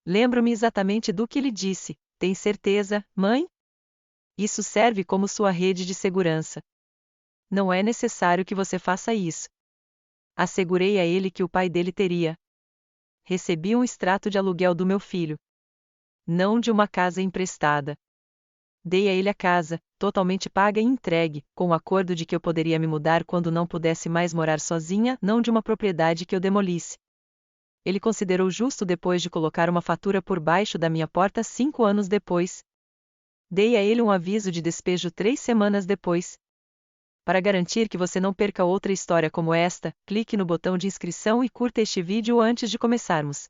Lembro-me exatamente do que ele disse. Tem certeza, mãe? Isso serve como sua rede de segurança. Não é necessário que você faça isso. Assegurei a ele que o pai dele teria. Recebi um extrato de aluguel do meu filho. Não de uma casa emprestada. Dei a ele a casa, totalmente paga e entregue, com o acordo de que eu poderia me mudar quando não pudesse mais morar sozinha, não de uma propriedade que eu demolisse. Ele considerou justo depois de colocar uma fatura por baixo da minha porta 5 anos depois. Dei a ele um aviso de despejo 3 semanas depois. Para garantir que você não perca outra história como esta, clique no botão de inscrição e curta este vídeo antes de começarmos.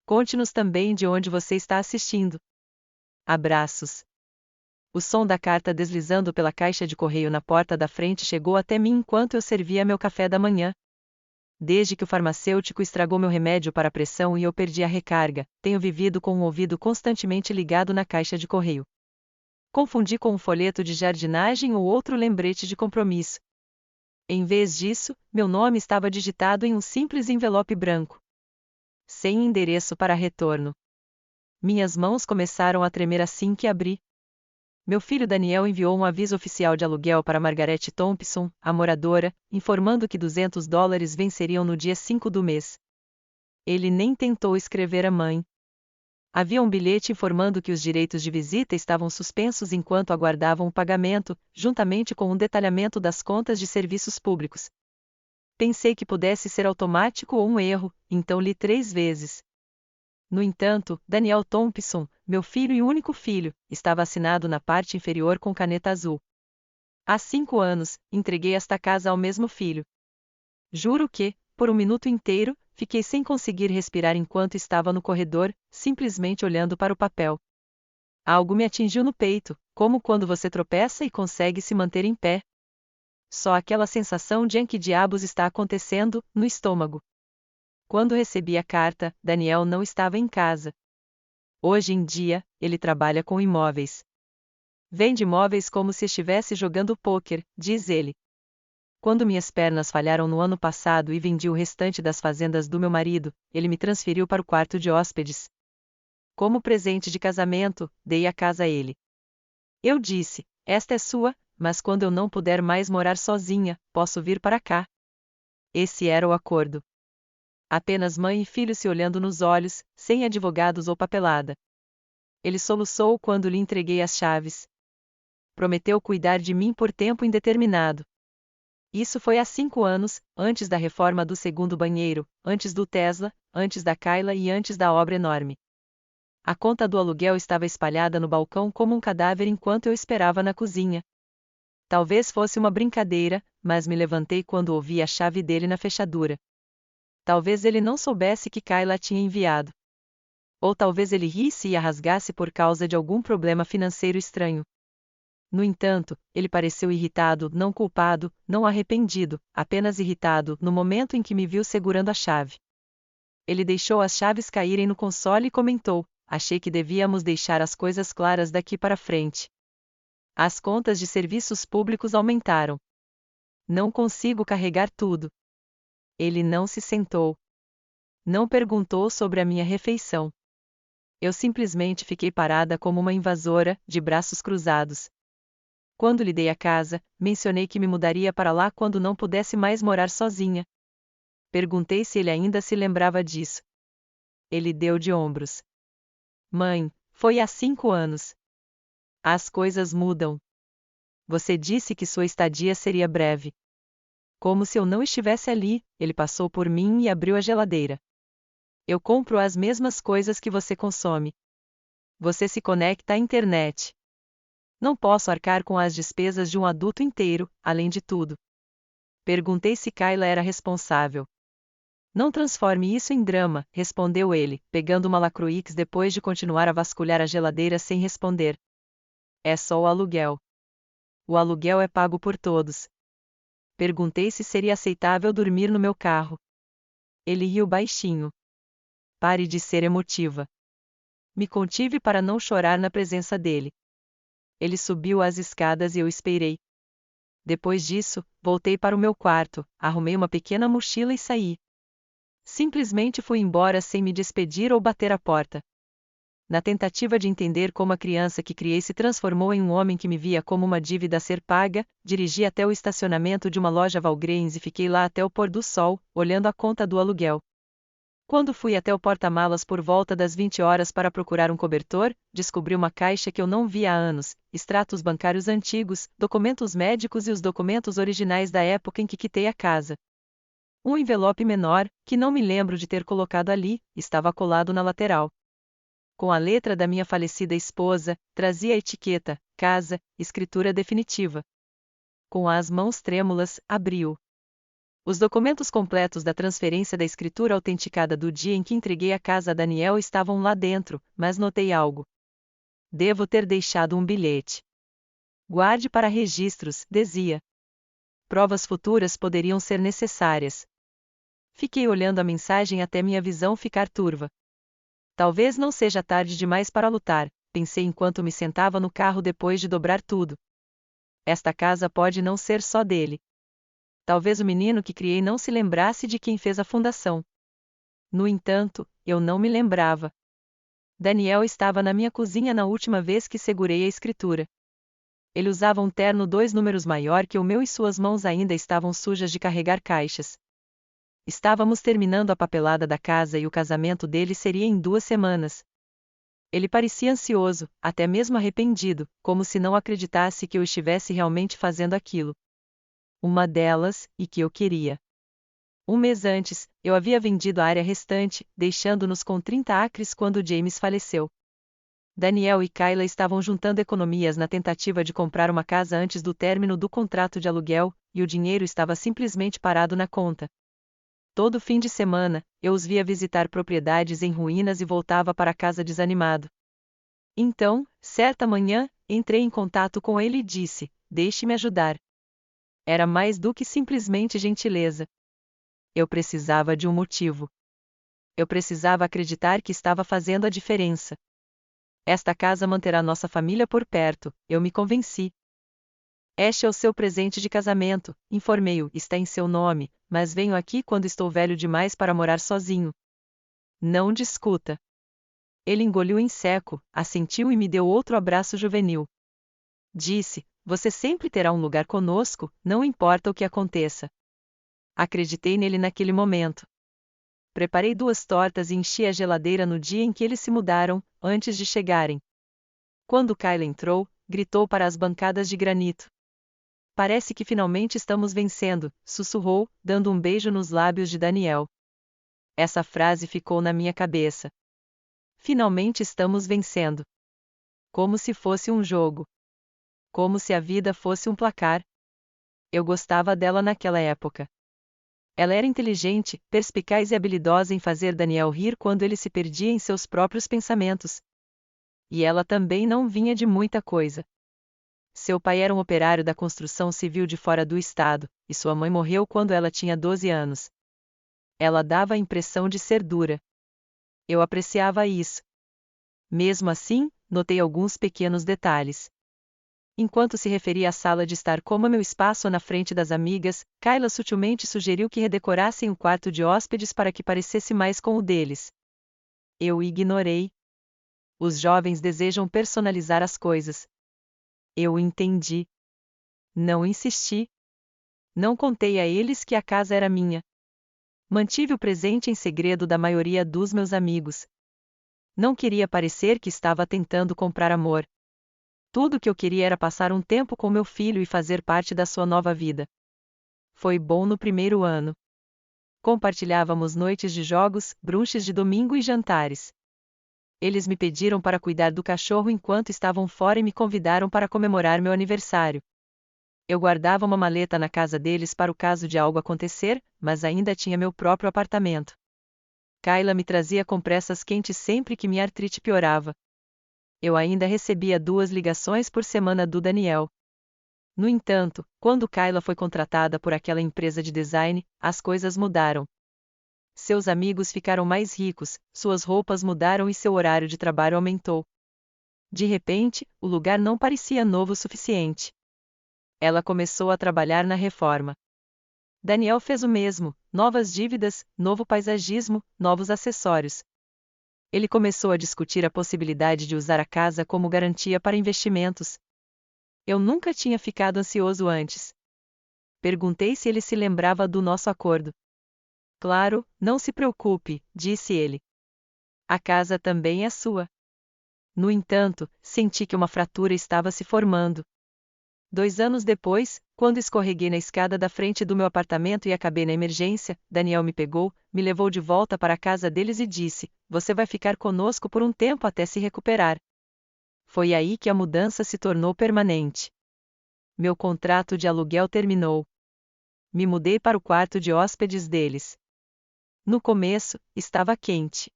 Conte-nos também de onde você está assistindo. Abraços. O som da carta deslizando pela caixa de correio na porta da frente chegou até mim enquanto eu servia meu café da manhã. Desde que o farmacêutico estragou meu remédio para a pressão e eu perdi a recarga, tenho vivido com um ouvido constantemente ligado na caixa de correio. Confundi com um folheto de jardinagem ou outro lembrete de compromisso. Em vez disso, meu nome estava digitado em um simples envelope branco. Sem endereço para retorno. Minhas mãos começaram a tremer assim que abri. Meu filho Daniel enviou um aviso oficial de aluguel para Margaret Thompson, a moradora, informando que $200 venceriam no dia 5 do mês. Ele nem tentou escrever à mãe. Havia um bilhete informando que os direitos de visita estavam suspensos enquanto aguardavam o pagamento, juntamente com um detalhamento das contas de serviços públicos. Pensei que pudesse ser automático ou um erro, então li 3 vezes. No entanto, Daniel Thompson, meu filho e único filho, estava assinado na parte inferior com caneta azul. Há 5 anos, entreguei esta casa ao mesmo filho. Juro que, por um minuto inteiro, fiquei sem conseguir respirar enquanto estava no corredor, simplesmente olhando para o papel. Algo me atingiu no peito, como quando você tropeça e consegue se manter em pé. Só aquela sensação de em que diabos está acontecendo, no estômago. Quando recebi a carta, Daniel não estava em casa. Hoje em dia, ele trabalha com imóveis. Vende imóveis como se estivesse jogando pôquer, diz ele. Quando minhas pernas falharam no ano passado e vendi o restante das fazendas do meu marido, ele me transferiu para o quarto de hóspedes. Como presente de casamento, dei a casa a ele. Eu disse, esta é sua, mas quando eu não puder mais morar sozinha, posso vir para cá. Esse era o acordo. Apenas mãe e filho se olhando nos olhos, sem advogados ou papelada. Ele soluçou quando lhe entreguei as chaves. Prometeu cuidar de mim por tempo indeterminado. Isso foi há 5 anos, antes da reforma do segundo banheiro, antes do Tesla, antes da Kayla e antes da obra enorme. A conta do aluguel estava espalhada no balcão como um cadáver enquanto eu esperava na cozinha. Talvez fosse uma brincadeira, mas me levantei quando ouvi a chave dele na fechadura. Talvez ele não soubesse que Kayla tinha enviado. Ou talvez ele risse e a rasgasse por causa de algum problema financeiro estranho. No entanto, ele pareceu irritado, não culpado, não arrependido, apenas irritado no momento em que me viu segurando a chave. Ele deixou as chaves caírem no console e comentou, achei que devíamos deixar as coisas claras daqui para frente. As contas de serviços públicos aumentaram. Não consigo carregar tudo. Ele não se sentou. Não perguntou sobre a minha refeição. Eu simplesmente fiquei parada como uma invasora, de braços cruzados. Quando lhe dei a casa, mencionei que me mudaria para lá quando não pudesse mais morar sozinha. Perguntei se ele ainda se lembrava disso. Ele deu de ombros. Mãe, foi há 5 anos. As coisas mudam. Você disse que sua estadia seria breve. Como se eu não estivesse ali, ele passou por mim e abriu a geladeira. Eu compro as mesmas coisas que você consome. Você se conecta à internet. Não posso arcar com as despesas de um adulto inteiro, além de tudo. Perguntei se Kayla era responsável. Não transforme isso em drama, respondeu ele, pegando uma Lacroix depois de continuar a vasculhar a geladeira sem responder. É só o aluguel. O aluguel é pago por todos. Perguntei se seria aceitável dormir no meu carro. Ele riu baixinho. Pare de ser emotiva. Me contive para não chorar na presença dele. Ele subiu as escadas e eu esperei. Depois disso, voltei para o meu quarto, arrumei uma pequena mochila e saí. Simplesmente fui embora sem me despedir ou bater a porta. Na tentativa de entender como a criança que criei se transformou em um homem que me via como uma dívida a ser paga, dirigi até o estacionamento de uma loja Walgreens e fiquei lá até o pôr do sol, olhando a conta do aluguel. Quando fui até o porta-malas por volta das 20 horas para procurar um cobertor, descobri uma caixa que eu não via há anos, extratos bancários antigos, documentos médicos e os documentos originais da época em que quitei a casa. Um envelope menor, que não me lembro de ter colocado ali, estava colado na lateral. Com a letra da minha falecida esposa, trazia a etiqueta, casa, escritura definitiva. Com as mãos trêmulas, abriu. Os documentos completos da transferência da escritura autenticada do dia em que entreguei a casa a Daniel estavam lá dentro, mas notei algo. Devo ter deixado um bilhete. Guarde para registros, dizia. Provas futuras poderiam ser necessárias. Fiquei olhando a mensagem até minha visão ficar turva. Talvez não seja tarde demais para lutar, pensei enquanto me sentava no carro depois de dobrar tudo. Esta casa pode não ser só dele. Talvez o menino que criei não se lembrasse de quem fez a fundação. No entanto, eu não me lembrava. Daniel estava na minha cozinha na última vez que segurei a escritura. Ele usava um terno 2 números maior que o meu e suas mãos ainda estavam sujas de carregar caixas. Estávamos terminando a papelada da casa e o casamento dele seria em 2 semanas. Ele parecia ansioso, até mesmo arrependido, como se não acreditasse que eu estivesse realmente fazendo aquilo. Uma delas, e que eu queria. Um mês antes, eu havia vendido a área restante, deixando-nos com 30 acres quando James faleceu. Daniel e Kayla estavam juntando economias na tentativa de comprar uma casa antes do término do contrato de aluguel, e o dinheiro estava simplesmente parado na conta. Todo fim de semana, eu os via visitar propriedades em ruínas e voltava para casa desanimado. Então, certa manhã, entrei em contato com ele e disse: "Deixe-me ajudar." Era mais do que simplesmente gentileza. Eu precisava de um motivo. Eu precisava acreditar que estava fazendo a diferença. Esta casa manterá nossa família por perto, eu me convenci. "Este é o seu presente de casamento", informei-o, "está em seu nome, mas venho aqui quando estou velho demais para morar sozinho." "Não discuta." Ele engoliu em seco, assentiu e me deu outro abraço juvenil. Disse: "Você sempre terá um lugar conosco, não importa o que aconteça." Acreditei nele naquele momento. Preparei 2 tortas e enchi a geladeira no dia em que eles se mudaram, antes de chegarem. Quando Kayla entrou, gritou para as bancadas de granito. "Parece que finalmente estamos vencendo", sussurrou, dando um beijo nos lábios de Daniel. Essa frase ficou na minha cabeça. Finalmente estamos vencendo. Como se fosse um jogo. Como se a vida fosse um placar. Eu gostava dela naquela época. Ela era inteligente, perspicaz e habilidosa em fazer Daniel rir quando ele se perdia em seus próprios pensamentos. E ela também não vinha de muita coisa. Seu pai era um operário da construção civil de fora do estado, e sua mãe morreu quando ela tinha 12 anos. Ela dava a impressão de ser dura. Eu apreciava isso. Mesmo assim, notei alguns pequenos detalhes. Enquanto se referia à sala de estar como meu espaço na frente das amigas, Kayla sutilmente sugeriu que redecorassem o quarto de hóspedes para que parecesse mais com o deles. Eu ignorei. Os jovens desejam personalizar as coisas. Eu entendi. Não insisti. Não contei a eles que a casa era minha. Mantive o presente em segredo da maioria dos meus amigos. Não queria parecer que estava tentando comprar amor. Tudo que eu queria era passar um tempo com meu filho e fazer parte da sua nova vida. Foi bom no primeiro ano. Compartilhávamos noites de jogos, brunches de domingo e jantares. Eles me pediram para cuidar do cachorro enquanto estavam fora e me convidaram para comemorar meu aniversário. Eu guardava uma maleta na casa deles para o caso de algo acontecer, mas ainda tinha meu próprio apartamento. Kayla me trazia compressas quentes sempre que minha artrite piorava. Eu ainda recebia 2 ligações por semana do Daniel. No entanto, quando Kayla foi contratada por aquela empresa de design, as coisas mudaram. Seus amigos ficaram mais ricos, suas roupas mudaram e seu horário de trabalho aumentou. De repente, o lugar não parecia novo o suficiente. Ela começou a trabalhar na reforma. Daniel fez o mesmo, novas dívidas, novo paisagismo, novos acessórios. Ele começou a discutir a possibilidade de usar a casa como garantia para investimentos. Eu nunca tinha ficado ansioso antes. Perguntei se ele se lembrava do nosso acordo. Claro, não se preocupe, disse ele. A casa também é sua. No entanto, senti que uma fratura estava se formando. 2 anos depois, quando escorreguei na escada da frente do meu apartamento e acabei na emergência, Daniel me pegou, me levou de volta para a casa deles e disse: "Você vai ficar conosco por um tempo até se recuperar." Foi aí que a mudança se tornou permanente. Meu contrato de aluguel terminou. Me mudei para o quarto de hóspedes deles. No começo, estava quente.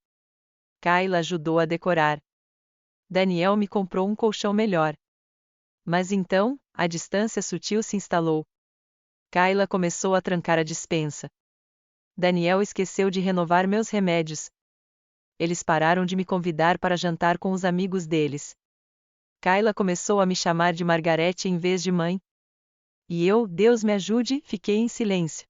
Kayla ajudou a decorar. Daniel me comprou um colchão melhor. Mas então, a distância sutil se instalou. Kayla começou a trancar a despensa. Daniel esqueceu de renovar meus remédios. Eles pararam de me convidar para jantar com os amigos deles. Kayla começou a me chamar de Margarete em vez de mãe. E eu, Deus me ajude, fiquei em silêncio.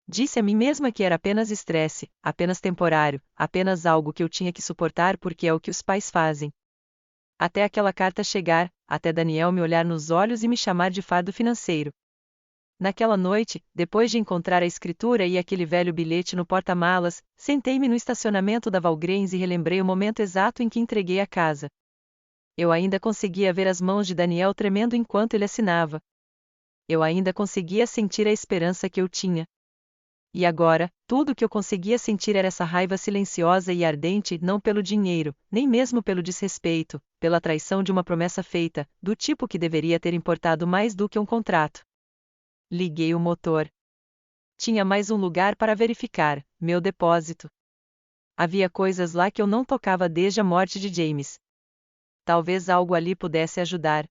Disse a mim mesma que era apenas estresse, apenas temporário, apenas algo que eu tinha que suportar porque é o que os pais fazem. Até aquela carta chegar, até Daniel me olhar nos olhos e me chamar de fardo financeiro. Naquela noite, depois de encontrar a escritura e aquele velho bilhete no porta-malas, sentei-me no estacionamento da Valgreens e relembrei o momento exato em que entreguei a casa. Eu ainda conseguia ver as mãos de Daniel tremendo enquanto ele assinava. Eu ainda conseguia sentir a esperança que eu tinha. E agora, tudo o que eu conseguia sentir era essa raiva silenciosa e ardente, não pelo dinheiro, nem mesmo pelo desrespeito, pela traição de uma promessa feita, do tipo que deveria ter importado mais do que um contrato. Liguei o motor. Tinha mais um lugar para verificar, meu depósito. Havia coisas lá que eu não tocava desde a morte de James. Talvez algo ali pudesse ajudar.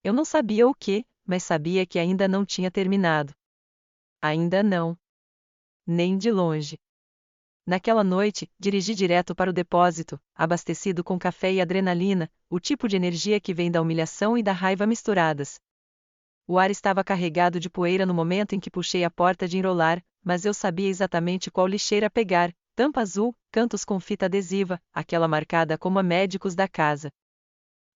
Eu não sabia o que, mas sabia que ainda não tinha terminado. Ainda não. Nem de longe. Naquela noite, dirigi direto para o depósito, abastecido com café e adrenalina, o tipo de energia que vem da humilhação e da raiva misturadas. O ar estava carregado de poeira no momento em que puxei a porta de enrolar, mas eu sabia exatamente qual lixeira pegar: tampa azul, cantos com fita adesiva, aquela marcada como a médicos da casa.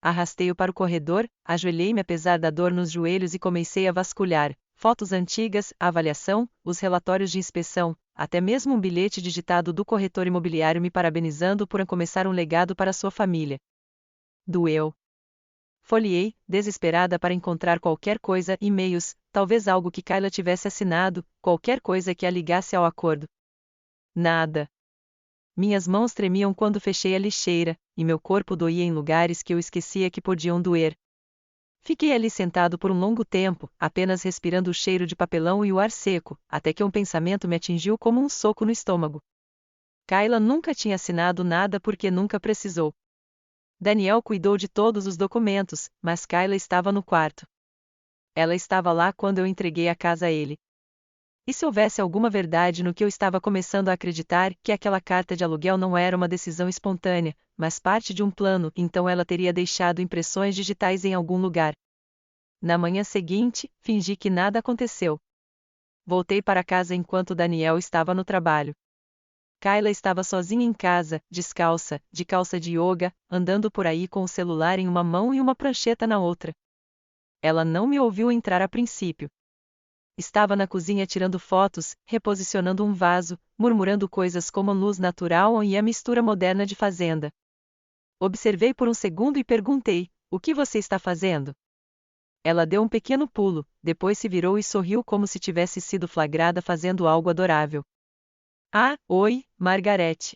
Arrastei-o para o corredor, ajoelhei-me apesar da dor nos joelhos e comecei a vasculhar. Fotos antigas, a avaliação, os relatórios de inspeção, até mesmo um bilhete digitado do corretor imobiliário me parabenizando por começar um legado para sua família. Doeu. Folheei, desesperada para encontrar qualquer coisa, e-mails, talvez algo que Kayla tivesse assinado, qualquer coisa que a ligasse ao acordo. Nada. Minhas mãos tremiam quando fechei a lixeira, e meu corpo doía em lugares que eu esquecia que podiam doer. Fiquei ali sentado por um longo tempo, apenas respirando o cheiro de papelão e o ar seco, até que um pensamento me atingiu como um soco no estômago. Kayla nunca tinha assinado nada porque nunca precisou. Daniel cuidou de todos os documentos, mas Kayla estava no quarto. Ela estava lá quando eu entreguei a casa a ele. E se houvesse alguma verdade no que eu estava começando a acreditar, que aquela carta de aluguel não era uma decisão espontânea, mas parte de um plano, então ela teria deixado impressões digitais em algum lugar. Na manhã seguinte, fingi que nada aconteceu. Voltei para casa enquanto Daniel estava no trabalho. Kayla estava sozinha em casa, descalça, de calça de yoga, andando por aí com o celular em uma mão e uma prancheta na outra. Ela não me ouviu entrar a princípio. Estava na cozinha tirando fotos, reposicionando um vaso, murmurando coisas como luz natural e a mistura moderna de fazenda. Observei por um segundo e perguntei: "O que você está fazendo?" Ela deu um pequeno pulo, depois se virou e sorriu como se tivesse sido flagrada fazendo algo adorável. "Ah, oi, Margarete.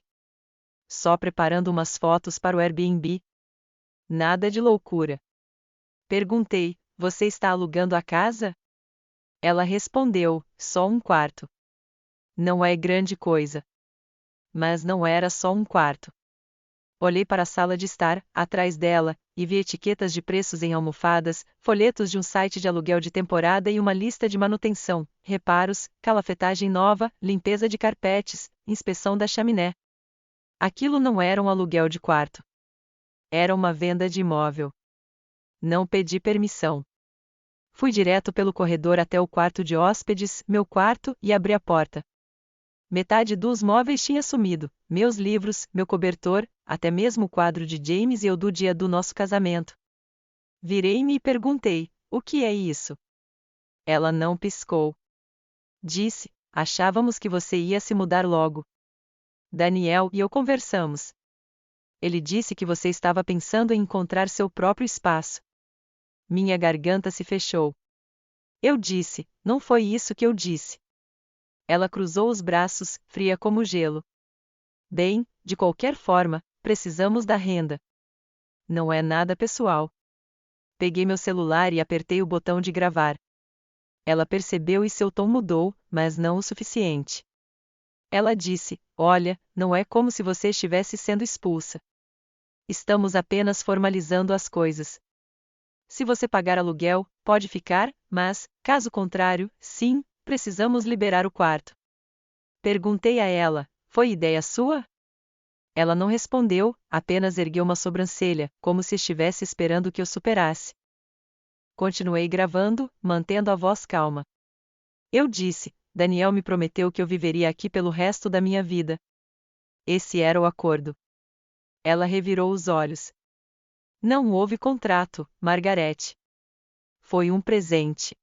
Só preparando umas fotos para o Airbnb." "Nada de loucura." Perguntei: "Você está alugando a casa?" Ela respondeu: "Só um quarto." Não é grande coisa. Mas não era só um quarto. Olhei para a sala de estar, atrás dela, e vi etiquetas de preços em almofadas, folhetos de um site de aluguel de temporada e uma lista de manutenção, reparos, calafetagem nova, limpeza de carpetes, inspeção da chaminé. Aquilo não era um aluguel de quarto. Era uma venda de imóvel. Não pedi permissão. Fui direto pelo corredor até o quarto de hóspedes, meu quarto, e abri a porta. Metade dos móveis tinha sumido, meus livros, meu cobertor, até mesmo o quadro de James e eu do dia do nosso casamento. Virei-me e perguntei: o que é isso? Ela não piscou. Disse: achávamos que você ia se mudar logo. Daniel e eu conversamos. Ele disse que você estava pensando em encontrar seu próprio espaço. Minha garganta se fechou. Eu disse: não foi isso que eu disse. Ela cruzou os braços, fria como gelo. Bem, de qualquer forma, precisamos da renda. Não é nada pessoal. Peguei meu celular e apertei o botão de gravar. Ela percebeu e seu tom mudou, mas não o suficiente. Ela disse: olha, não é como se você estivesse sendo expulsa. Estamos apenas formalizando as coisas. Se você pagar aluguel, pode ficar, mas, caso contrário, sim, precisamos liberar o quarto. Perguntei a ela: foi ideia sua? Ela não respondeu, apenas ergueu uma sobrancelha, como se estivesse esperando que eu superasse. Continuei gravando, mantendo a voz calma. Eu disse: Daniel me prometeu que eu viveria aqui pelo resto da minha vida. Esse era o acordo. Ela revirou os olhos. Não houve contrato, Margarete. Foi um presente.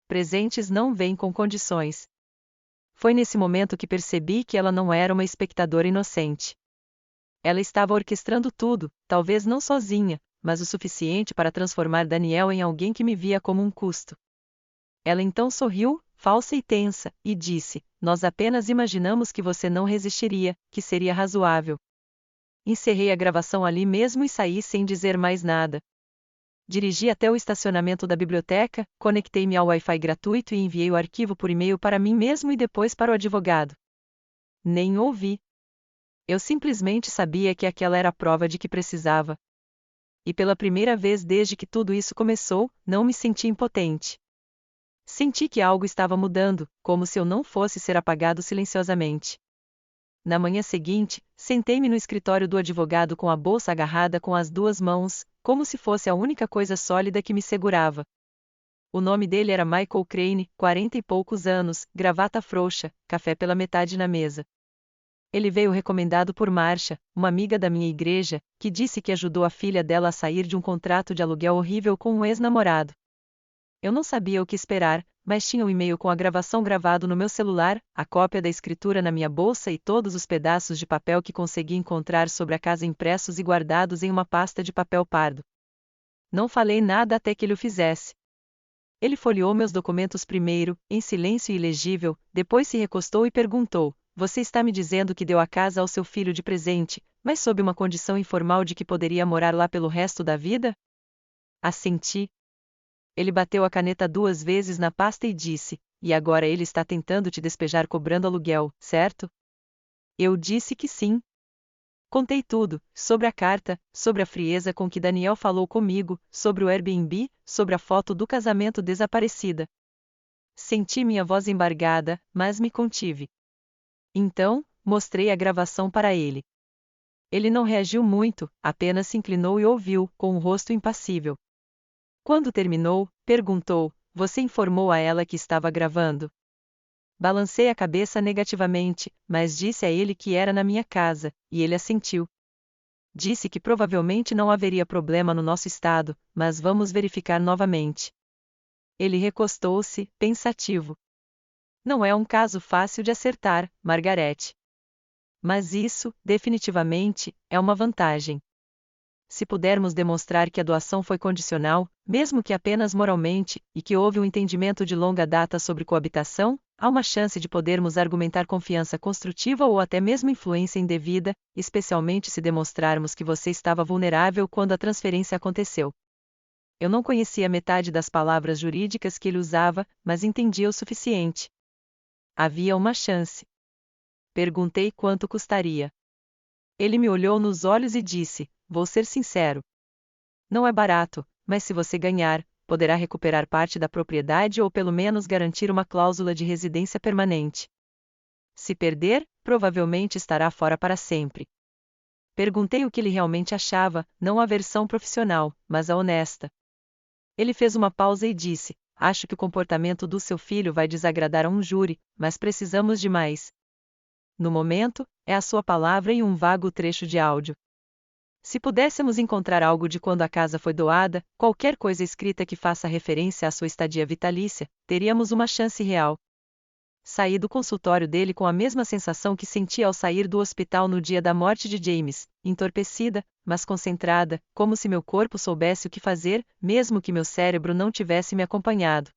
Presentes não vêm com condições. Foi nesse momento que percebi que ela não era uma espectadora inocente. Ela estava orquestrando tudo, talvez não sozinha, mas o suficiente para transformar Daniel em alguém que me via como um custo. Ela então sorriu, falsa e tensa, e disse: nós apenas imaginamos que você não resistiria, que seria razoável. Encerrei a gravação ali mesmo e saí sem dizer mais nada. Dirigi até o estacionamento da biblioteca, conectei-me ao Wi-Fi gratuito e enviei o arquivo por e-mail para mim mesmo e depois para o advogado. Nem ouvi. Eu simplesmente sabia que aquela era a prova de que precisava. E pela primeira vez desde que tudo isso começou, não me senti impotente. Senti que algo estava mudando, como se eu não fosse ser apagado silenciosamente. Na manhã seguinte, sentei-me no escritório do advogado com a bolsa agarrada com as duas mãos, como se fosse a única coisa sólida que me segurava. O nome dele era Michael Crane, 40 e poucos anos, gravata frouxa, café pela metade na mesa. Ele veio recomendado por Marcia, uma amiga da minha igreja, que disse que ajudou a filha dela a sair de um contrato de aluguel horrível com um ex-namorado. Eu não sabia o que esperar, mas tinha o e-mail com a gravação gravado no meu celular, a cópia da escritura na minha bolsa e todos os pedaços de papel que consegui encontrar sobre a casa impressos e guardados em uma pasta de papel pardo. Não falei nada até que ele o fizesse. Ele folheou meus documentos primeiro, em silêncio e ilegível, depois se recostou e perguntou: você está me dizendo que deu a casa ao seu filho de presente, mas sob uma condição informal de que poderia morar lá pelo resto da vida? Assenti. Ele bateu a caneta 2 vezes na pasta e disse: e agora ele está tentando te despejar cobrando aluguel, certo? Eu disse que sim. Contei tudo, sobre a carta, sobre a frieza com que Daniel falou comigo, sobre o Airbnb, sobre a foto do casamento desaparecida. Senti minha voz embargada, mas me contive. Então, mostrei a gravação para ele. Ele não reagiu muito, apenas se inclinou e ouviu, com o rosto impassível. Quando terminou, perguntou: você informou a ela que estava gravando? Balancei a cabeça negativamente, mas disse a ele que era na minha casa, e ele assentiu. Disse que provavelmente não haveria problema no nosso estado, mas vamos verificar novamente. Ele recostou-se, pensativo. Não é um caso fácil de acertar, Margarete. Mas isso, definitivamente, é uma vantagem. Se pudermos demonstrar que a doação foi condicional, mesmo que apenas moralmente, e que houve um entendimento de longa data sobre coabitação, há uma chance de podermos argumentar confiança construtiva ou até mesmo influência indevida, especialmente se demonstrarmos que você estava vulnerável quando a transferência aconteceu. Eu não conhecia metade das palavras jurídicas que ele usava, mas entendia o suficiente. Havia uma chance. Perguntei quanto custaria. Ele me olhou nos olhos e disse: vou ser sincero. Não é barato, mas se você ganhar, poderá recuperar parte da propriedade ou pelo menos garantir uma cláusula de residência permanente. Se perder, provavelmente estará fora para sempre. Perguntei o que ele realmente achava, não a versão profissional, mas a honesta. Ele fez uma pausa e disse: acho que o comportamento do seu filho vai desagradar a um júri, mas precisamos de mais. No momento, é a sua palavra e um vago trecho de áudio. Se pudéssemos encontrar algo de quando a casa foi doada, qualquer coisa escrita que faça referência à sua estadia vitalícia, teríamos uma chance real. Saí do consultório dele com a mesma sensação que senti ao sair do hospital no dia da morte de James, entorpecida, mas concentrada, como se meu corpo soubesse o que fazer, mesmo que meu cérebro não tivesse me acompanhado.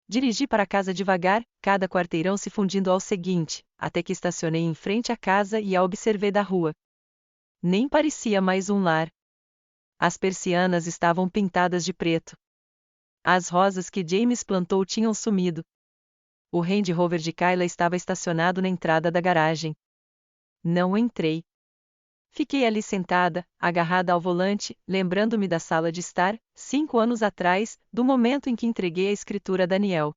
Dirigi para casa devagar, cada quarteirão se fundindo ao seguinte, até que estacionei em frente à casa e a observei da rua. Nem parecia mais um lar. As persianas estavam pintadas de preto. As rosas que James plantou tinham sumido. O Range Rover de Kayla estava estacionado na entrada da garagem. Não entrei. Fiquei ali sentada, agarrada ao volante, lembrando-me da sala de estar, 5 anos atrás, do momento em que entreguei a escritura a Daniel.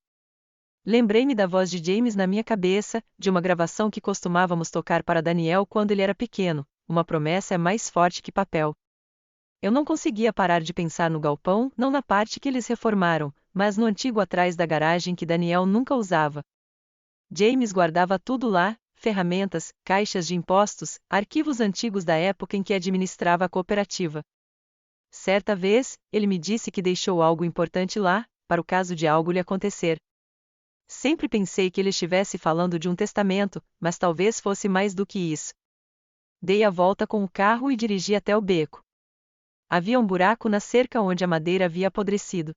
Lembrei-me da voz de James na minha cabeça, de uma gravação que costumávamos tocar para Daniel quando ele era pequeno. Uma promessa é mais forte que papel. Eu não conseguia parar de pensar no galpão, não na parte que eles reformaram, mas no antigo atrás da garagem que Daniel nunca usava. James guardava tudo lá, ferramentas, caixas de impostos, arquivos antigos da época em que administrava a cooperativa. Certa vez, ele me disse que deixou algo importante lá, para o caso de algo lhe acontecer. Sempre pensei que ele estivesse falando de um testamento, mas talvez fosse mais do que isso. Dei a volta com o carro e dirigi até o beco. Havia um buraco na cerca onde a madeira havia apodrecido.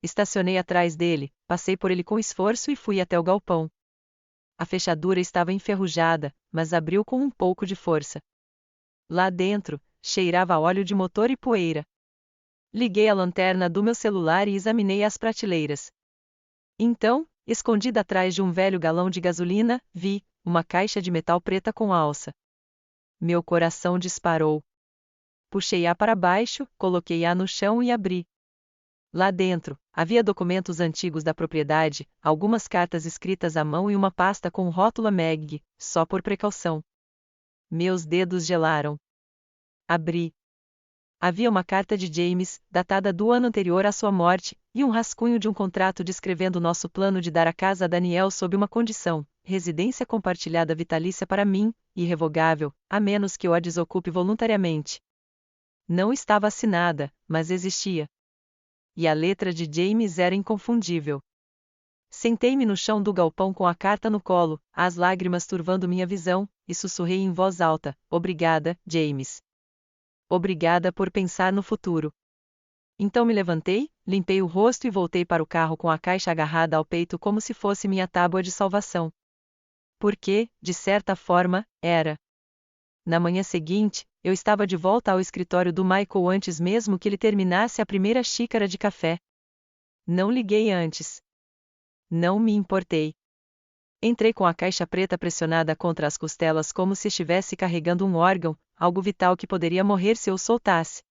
Estacionei atrás dele, passei por ele com esforço e fui até o galpão. A fechadura estava enferrujada, mas abriu com um pouco de força. Lá dentro, cheirava a óleo de motor e poeira. Liguei a lanterna do meu celular e examinei as prateleiras. Então, escondida atrás de um velho galão de gasolina, vi uma caixa de metal preta com alça. Meu coração disparou. Puxei-a para baixo, coloquei-a no chão e abri. Lá dentro, havia documentos antigos da propriedade, algumas cartas escritas à mão e uma pasta com o rótulo Meg, só por precaução. Meus dedos gelaram. Abri. Havia uma carta de James, datada do ano anterior à sua morte, e um rascunho de um contrato descrevendo nosso plano de dar a casa a Daniel sob uma condição: residência compartilhada vitalícia para mim, irrevogável, a menos que eu a desocupe voluntariamente. Não estava assinada, mas existia. E a letra de James era inconfundível. Sentei-me no chão do galpão com a carta no colo, as lágrimas turvando minha visão, e sussurrei em voz alta: obrigada, James. Obrigada por pensar no futuro. Então me levantei, limpei o rosto e voltei para o carro com a caixa agarrada ao peito como se fosse minha tábua de salvação. Porque, de certa forma, era. Na manhã seguinte, eu estava de volta ao escritório do Michael antes mesmo que ele terminasse a primeira xícara de café. Não liguei antes. Não me importei. Entrei com a caixa preta pressionada contra as costelas como se estivesse carregando um órgão, algo vital que poderia morrer se eu soltasse.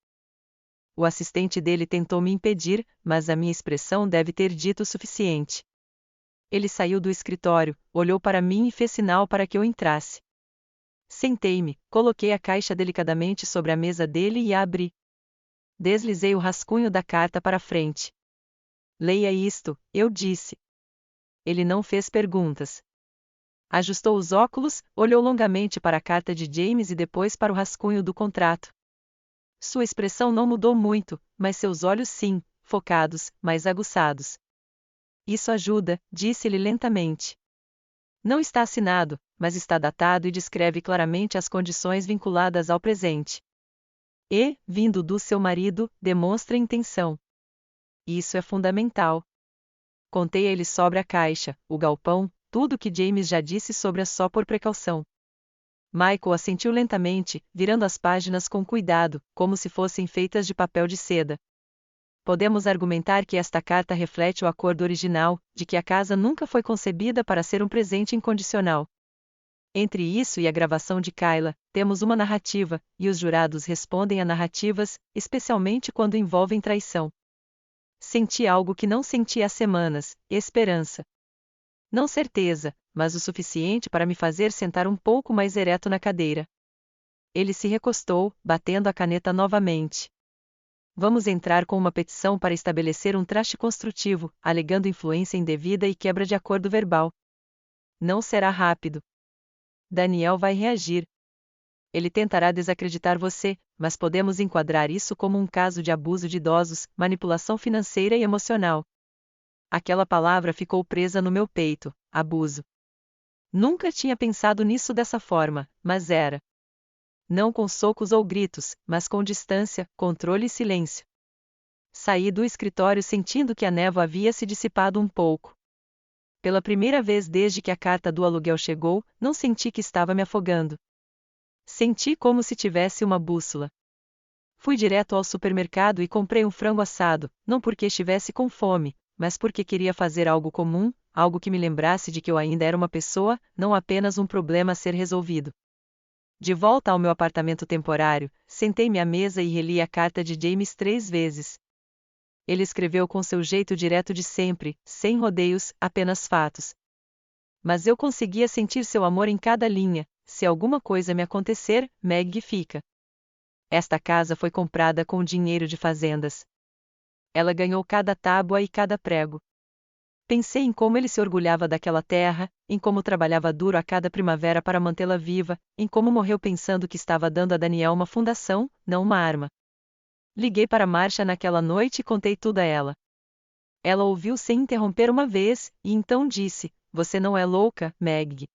O assistente dele tentou me impedir, mas a minha expressão deve ter dito o suficiente. Ele saiu do escritório, olhou para mim e fez sinal para que eu entrasse. Sentei-me, coloquei a caixa delicadamente sobre a mesa dele e a abri. Deslizei o rascunho da carta para frente. Leia isto, eu disse. Ele não fez perguntas. Ajustou os óculos, olhou longamente para a carta de James e depois para o rascunho do contrato. Sua expressão não mudou muito, mas seus olhos sim, focados, mais aguçados. Isso ajuda, disse-lhe lentamente. Não está assinado, mas está datado e descreve claramente as condições vinculadas ao presente. E, vindo do seu marido, demonstra intenção. Isso é fundamental. Contei a ele sobre a caixa, o galpão, tudo o que James já disse sobre a só por precaução. Michael assentiu lentamente, virando as páginas com cuidado, como se fossem feitas de papel de seda. Podemos argumentar que esta carta reflete o acordo original, de que a casa nunca foi concebida para ser um presente incondicional. Entre isso e a gravação de Kayla, temos uma narrativa, e os jurados respondem a narrativas, especialmente quando envolvem traição. Senti algo que não senti há semanas: esperança. Não certeza, mas o suficiente para me fazer sentar um pouco mais ereto na cadeira. Ele se recostou, batendo a caneta novamente. Vamos entrar com uma petição para estabelecer um traste construtivo, alegando influência indevida e quebra de acordo verbal. Não será rápido. Daniel vai reagir. Ele tentará desacreditar você, mas podemos enquadrar isso como um caso de abuso de idosos, manipulação financeira e emocional. Aquela palavra ficou presa no meu peito, abuso. Nunca tinha pensado nisso dessa forma, mas era. Não com socos ou gritos, mas com distância, controle e silêncio. Saí do escritório sentindo que a névoa havia se dissipado um pouco. Pela primeira vez desde que a carta do aluguel chegou, não senti que estava me afogando. Senti como se tivesse uma bússola. Fui direto ao supermercado e comprei um frango assado, não porque estivesse com fome, mas porque queria fazer algo comum, algo que me lembrasse de que eu ainda era uma pessoa, não apenas um problema a ser resolvido. De volta ao meu apartamento temporário, sentei-me à mesa e reli a carta de James 3 vezes. Ele escreveu com seu jeito direto de sempre, sem rodeios, apenas fatos. Mas eu conseguia sentir seu amor em cada linha. Se alguma coisa me acontecer, Meg fica. Esta casa foi comprada com dinheiro de fazendas. Ela ganhou cada tábua e cada prego. Pensei em como ele se orgulhava daquela terra, em como trabalhava duro a cada primavera para mantê-la viva, em como morreu pensando que estava dando a Daniel uma fundação, não uma arma. Liguei para Marcia naquela noite e contei tudo a ela. Ela ouviu sem interromper uma vez, e então disse: "Você não é louca, Meg.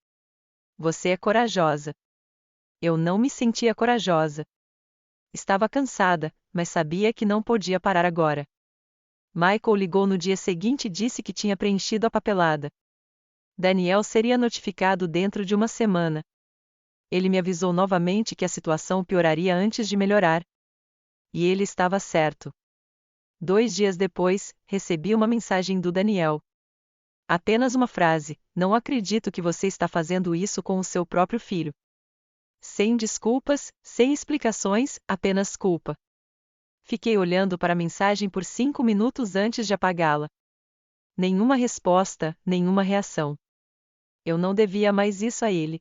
Você é corajosa." Eu não me sentia corajosa. Estava cansada, mas sabia que não podia parar agora. Michael ligou no dia seguinte e disse que tinha preenchido a papelada. Daniel seria notificado dentro de uma semana. Ele me avisou novamente que a situação pioraria antes de melhorar. E ele estava certo. 2 dias depois, recebi uma mensagem do Daniel. Apenas uma frase: "Não acredito que você está fazendo isso com o seu próprio filho." Sem desculpas, sem explicações, apenas culpa. Fiquei olhando para a mensagem por 5 minutos antes de apagá-la. Nenhuma resposta, nenhuma reação. Eu não devia mais isso a ele.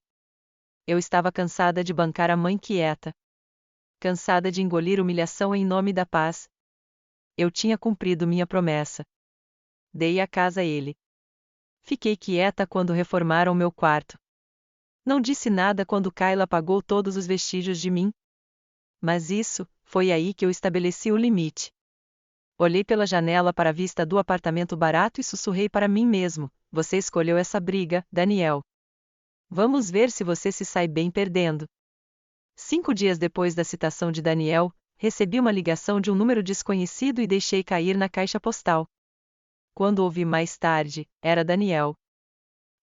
Eu estava cansada de bancar a mãe quieta. Cansada de engolir humilhação em nome da paz. Eu tinha cumprido minha promessa. Dei a casa a ele. Fiquei quieta quando reformaram meu quarto. Não disse nada quando Kayla apagou todos os vestígios de mim. Mas foi aí que eu estabeleci o limite. Olhei pela janela para a vista do apartamento barato e sussurrei para mim mesmo: "Você escolheu essa briga, Daniel. Vamos ver se você se sai bem perdendo." 5 dias depois da citação de Daniel, recebi uma ligação de um número desconhecido e deixei cair na caixa postal. Quando ouvi mais tarde, era Daniel.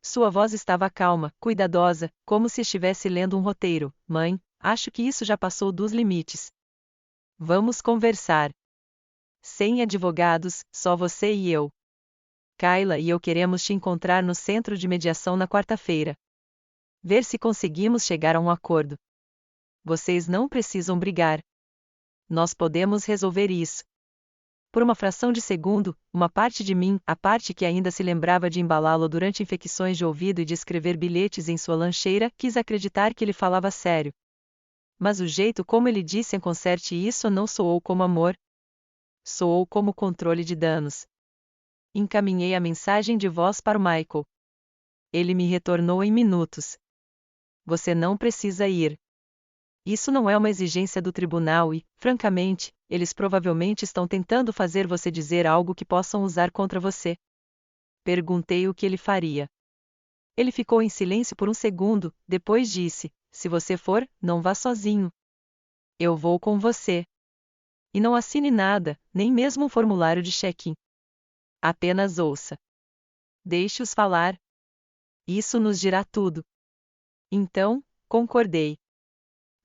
Sua voz estava calma, cuidadosa, como se estivesse lendo um roteiro. "Mãe, acho que isso já passou dos limites. Vamos conversar. Sem advogados, só você e eu. Kayla e eu queremos te encontrar no centro de mediação na quarta-feira. Ver se conseguimos chegar a um acordo. Vocês não precisam brigar. Nós podemos resolver isso." Por uma fração de segundo, uma parte de mim, a parte que ainda se lembrava de embalá-lo durante infecções de ouvido e de escrever bilhetes em sua lancheira, quis acreditar que ele falava sério. Mas o jeito como ele disse "conserte isso" não soou como amor. Soou como controle de danos. Encaminhei a mensagem de voz para o Michael. Ele me retornou em minutos. "Você não precisa ir. Isso não é uma exigência do tribunal e, francamente, eles provavelmente estão tentando fazer você dizer algo que possam usar contra você." Perguntei o que ele faria. Ele ficou em silêncio por um segundo, depois disse: "Se você for, não vá sozinho. Eu vou com você. E não assine nada, nem mesmo um formulário de check-in. Apenas ouça. Deixe-os falar. Isso nos dirá tudo." Então, concordei.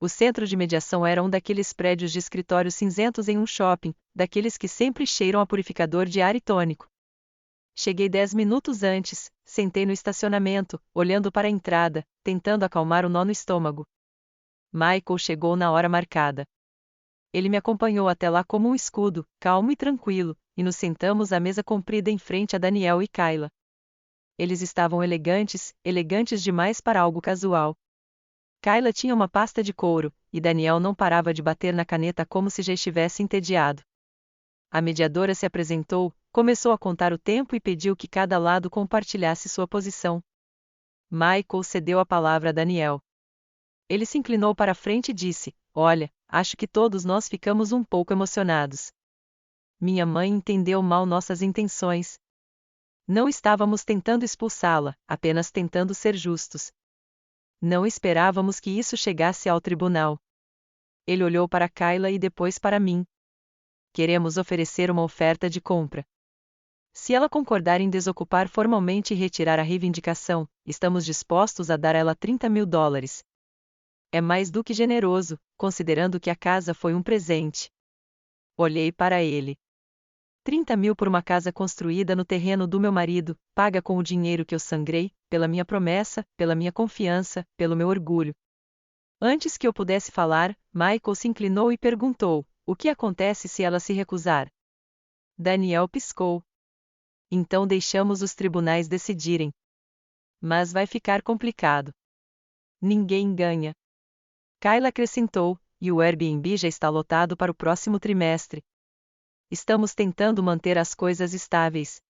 O centro de mediação era um daqueles prédios de escritórios cinzentos em um shopping, daqueles que sempre cheiram a purificador de ar e tônico. Cheguei 10 minutos antes, sentei no estacionamento, olhando para a entrada, tentando acalmar o nó no estômago. Michael chegou na hora marcada. Ele me acompanhou até lá como um escudo, calmo e tranquilo, e nos sentamos à mesa comprida em frente a Daniel e Kayla. Eles estavam elegantes, elegantes demais para algo casual. Kayla tinha uma pasta de couro, e Daniel não parava de bater na caneta como se já estivesse entediado. A mediadora se apresentou, começou a contar o tempo e pediu que cada lado compartilhasse sua posição. Michael cedeu a palavra a Daniel. Ele se inclinou para a frente e disse: "Olha, acho que todos nós ficamos um pouco emocionados. Minha mãe entendeu mal nossas intenções. Não estávamos tentando expulsá-la, apenas tentando ser justos. Não esperávamos que isso chegasse ao tribunal." Ele olhou para Kayla e depois para mim. "Queremos oferecer uma oferta de compra. Se ela concordar em desocupar formalmente e retirar a reivindicação, estamos dispostos a dar a ela $30.000. É mais do que generoso, considerando que a casa foi um presente." Olhei para ele. 30.000 por uma casa construída no terreno do meu marido, paga com o dinheiro que eu sangrei, pela minha promessa, pela minha confiança, pelo meu orgulho. Antes que eu pudesse falar, Michael se inclinou e perguntou: "O que acontece se ela se recusar?" Daniel piscou. "Então deixamos os tribunais decidirem. Mas vai ficar complicado. Ninguém ganha." Kayla acrescentou: "E o Airbnb já está lotado para o próximo trimestre. Estamos tentando manter as coisas estáveis."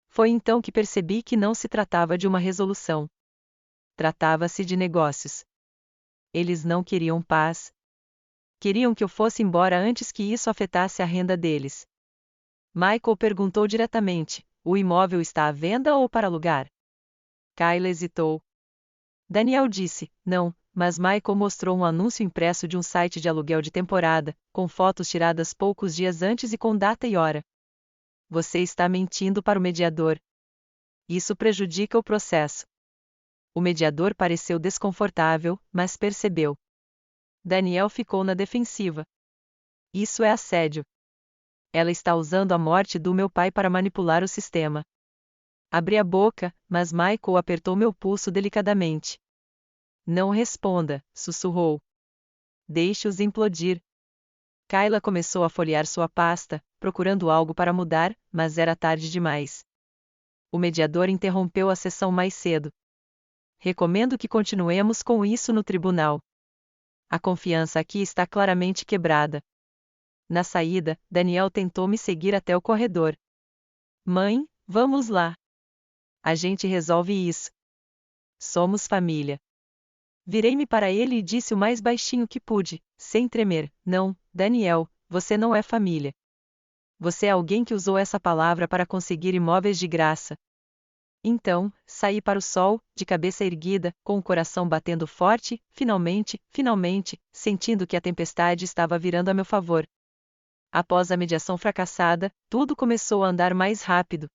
Foi então que percebi que não se tratava de uma resolução. Tratava-se de negócios. Eles não queriam paz. Queriam que eu fosse embora antes que isso afetasse a renda deles. Michael perguntou diretamente: "O imóvel está à venda ou para alugar?" Kayla hesitou. Daniel disse: "Não, mas Michael mostrou um anúncio impresso de um site de aluguel de temporada, com fotos tiradas poucos dias antes e com data e hora." "Você está mentindo para o mediador. Isso prejudica o processo." O mediador pareceu desconfortável, mas percebeu. Daniel ficou na defensiva. "Isso é assédio. Ela está usando a morte do meu pai para manipular o sistema." Abri a boca, mas Michael apertou meu pulso delicadamente. "Não responda", sussurrou. "Deixe-os implodir." Kayla começou a folhear sua pasta, procurando algo para mudar, mas era tarde demais. O mediador interrompeu a sessão mais cedo. "Recomendo que continuemos com isso no tribunal. A confiança aqui está claramente quebrada." Na saída, Daniel tentou me seguir até o corredor. "Mãe, vamos lá. A gente resolve isso. Somos família." Virei-me para ele e disse o mais baixinho que pude, sem tremer: "Não, Daniel, você não é família. Você é alguém que usou essa palavra para conseguir imóveis de graça." Então, saí para o sol, de cabeça erguida, com o coração batendo forte, finalmente, sentindo que a tempestade estava virando a meu favor. Após a mediação fracassada, tudo começou a andar mais rápido.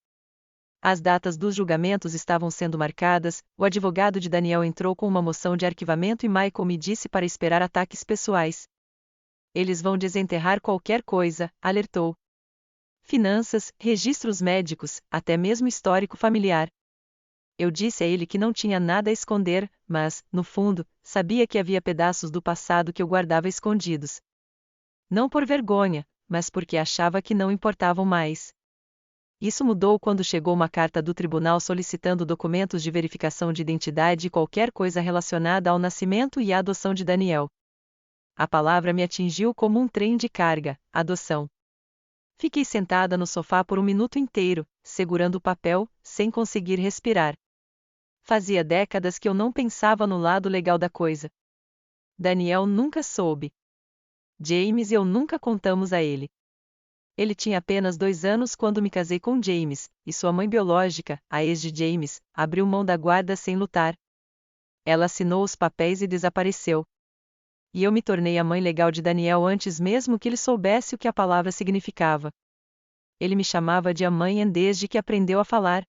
As datas dos julgamentos estavam sendo marcadas, o advogado de Daniel entrou com uma moção de arquivamento e Michael me disse para esperar ataques pessoais. "Eles vão desenterrar qualquer coisa", alertou. "Finanças, registros médicos, até mesmo histórico familiar." Eu disse a ele que não tinha nada a esconder, mas, no fundo, sabia que havia pedaços do passado que eu guardava escondidos. Não por vergonha, mas porque achava que não importavam mais. Isso mudou quando chegou uma carta do tribunal solicitando documentos de verificação de identidade e qualquer coisa relacionada ao nascimento e à adoção de Daniel. A palavra me atingiu como um trem de carga: adoção. Fiquei sentada no sofá por um minuto inteiro, segurando o papel, sem conseguir respirar. Fazia décadas que eu não pensava no lado legal da coisa. Daniel nunca soube. James e eu nunca contamos a ele. Ele tinha apenas 2 anos quando me casei com James, e sua mãe biológica, a ex de James, abriu mão da guarda sem lutar. Ela assinou os papéis e desapareceu. E eu me tornei a mãe legal de Daniel antes mesmo que ele soubesse o que a palavra significava. Ele me chamava de a mãe desde que aprendeu a falar.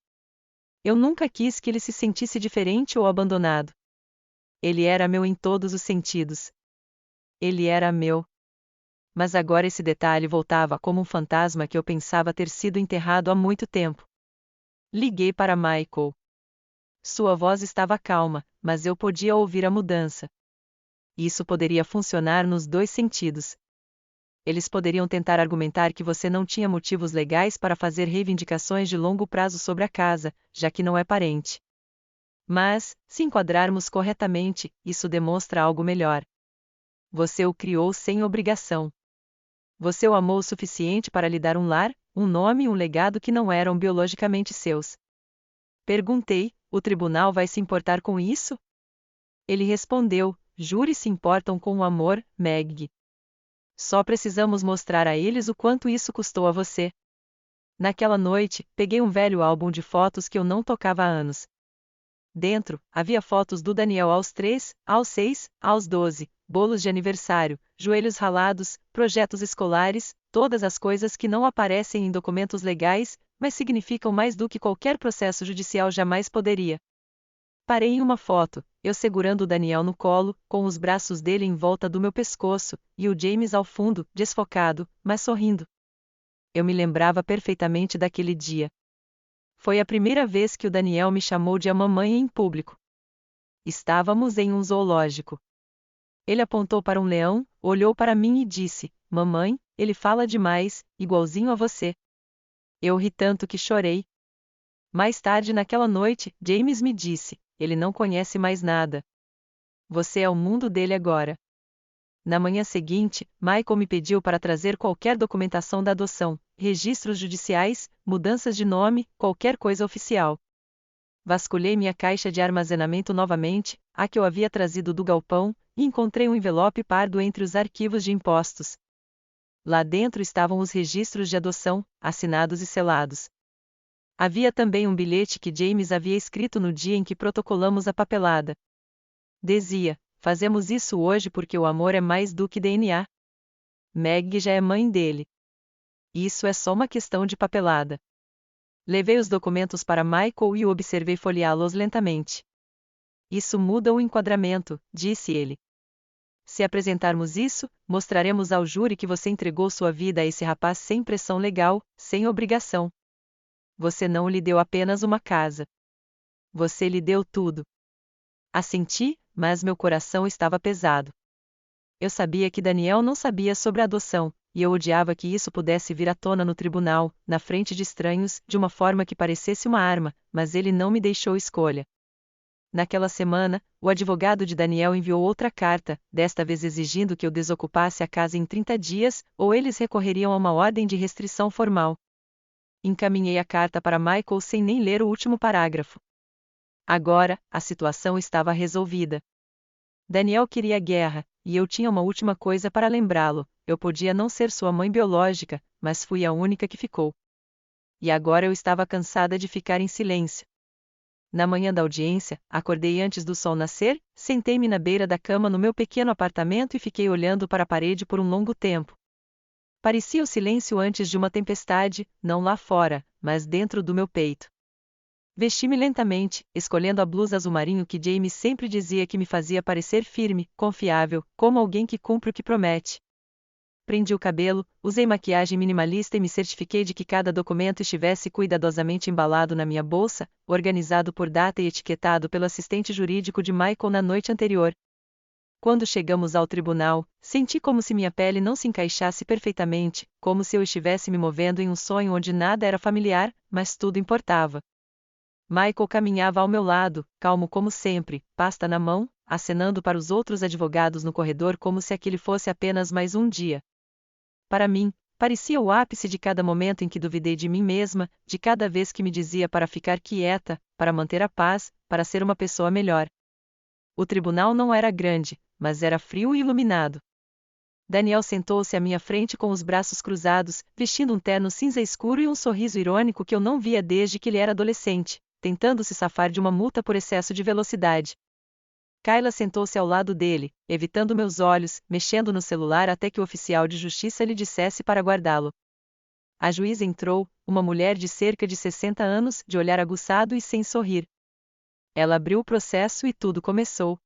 Eu nunca quis que ele se sentisse diferente ou abandonado. Ele era meu em todos os sentidos. Ele era meu. Mas agora esse detalhe voltava como um fantasma que eu pensava ter sido enterrado há muito tempo. Liguei para Michael. Sua voz estava calma, mas eu podia ouvir a mudança. Isso poderia funcionar nos 2 sentidos. Eles poderiam tentar argumentar que você não tinha motivos legais para fazer reivindicações de longo prazo sobre a casa, já que não é parente. Mas, se enquadrarmos corretamente, isso demonstra algo melhor. Você o criou sem obrigação. Você o amou o suficiente para lhe dar um lar, um nome e um legado que não eram biologicamente seus. Perguntei, o tribunal vai se importar com isso? Ele respondeu, júris se importam com o amor, Meg. Só precisamos mostrar a eles o quanto isso custou a você. Naquela noite, peguei um velho álbum de fotos que eu não tocava há anos. Dentro, havia fotos do Daniel aos 3, aos 6, aos 12, bolos de aniversário, joelhos ralados, projetos escolares, todas as coisas que não aparecem em documentos legais, mas significam mais do que qualquer processo judicial jamais poderia. Parei em uma foto, eu segurando o Daniel no colo, com os braços dele em volta do meu pescoço, e o James ao fundo, desfocado, mas sorrindo. Eu me lembrava perfeitamente daquele dia. Foi a primeira vez que o Daniel me chamou de a mamãe em público. Estávamos em um zoológico. Ele apontou para um leão, olhou para mim e disse, mamãe, ele fala demais, igualzinho a você. Eu ri tanto que chorei. Mais tarde naquela noite, James me disse, ele não conhece mais nada. Você é o mundo dele agora. Na manhã seguinte, Michael me pediu para trazer qualquer documentação da adoção, registros judiciais, mudanças de nome, qualquer coisa oficial. Vasculhei minha caixa de armazenamento novamente, a que eu havia trazido do galpão, e encontrei um envelope pardo entre os arquivos de impostos. Lá dentro estavam os registros de adoção, assinados e selados. Havia também um bilhete que James havia escrito no dia em que protocolamos a papelada. Dizia, fazemos isso hoje porque o amor é mais do que DNA. Meg já é mãe dele. Isso é só uma questão de papelada. Levei os documentos para Michael e o observei folheá-los lentamente. Isso muda o enquadramento, disse ele. Se apresentarmos isso, mostraremos ao júri que você entregou sua vida a esse rapaz sem pressão legal, sem obrigação. Você não lhe deu apenas uma casa. Você lhe deu tudo. Assenti, mas meu coração estava pesado. Eu sabia que Daniel não sabia sobre a adoção, e eu odiava que isso pudesse vir à tona no tribunal, na frente de estranhos, de uma forma que parecesse uma arma, mas ele não me deixou escolha. Naquela semana, o advogado de Daniel enviou outra carta, desta vez exigindo que eu desocupasse a casa em 30 dias, ou eles recorreriam a uma ordem de restrição formal. Encaminhei a carta para Michael sem nem ler o último parágrafo. Agora, a situação estava resolvida. Daniel queria guerra, e eu tinha uma última coisa para lembrá-lo, eu podia não ser sua mãe biológica, mas fui a única que ficou. E agora eu estava cansada de ficar em silêncio. Na manhã da audiência, acordei antes do sol nascer, sentei-me na beira da cama no meu pequeno apartamento e fiquei olhando para a parede por um longo tempo. Parecia o silêncio antes de uma tempestade, não lá fora, mas dentro do meu peito. Vesti-me lentamente, escolhendo a blusa azul marinho que James sempre dizia que me fazia parecer firme, confiável, como alguém que cumpre o que promete. Prendi o cabelo, usei maquiagem minimalista e me certifiquei de que cada documento estivesse cuidadosamente embalado na minha bolsa, organizado por data e etiquetado pelo assistente jurídico de Michael na noite anterior. Quando chegamos ao tribunal, senti como se minha pele não se encaixasse perfeitamente, como se eu estivesse me movendo em um sonho onde nada era familiar, mas tudo importava. Michael caminhava ao meu lado, calmo como sempre, pasta na mão, acenando para os outros advogados no corredor como se aquele fosse apenas mais um dia. Para mim, parecia o ápice de cada momento em que duvidei de mim mesma, de cada vez que me dizia para ficar quieta, para manter a paz, para ser uma pessoa melhor. O tribunal não era grande, mas era frio e iluminado. Daniel sentou-se à minha frente com os braços cruzados, vestindo um terno cinza escuro e um sorriso irônico que eu não via desde que ele era adolescente, tentando se safar de uma multa por excesso de velocidade. Kayla sentou-se ao lado dele, evitando meus olhos, mexendo no celular até que o oficial de justiça lhe dissesse para guardá-lo. A juíza entrou, uma mulher de cerca de 60 anos, de olhar aguçado e sem sorrir. Ela abriu o processo e tudo começou.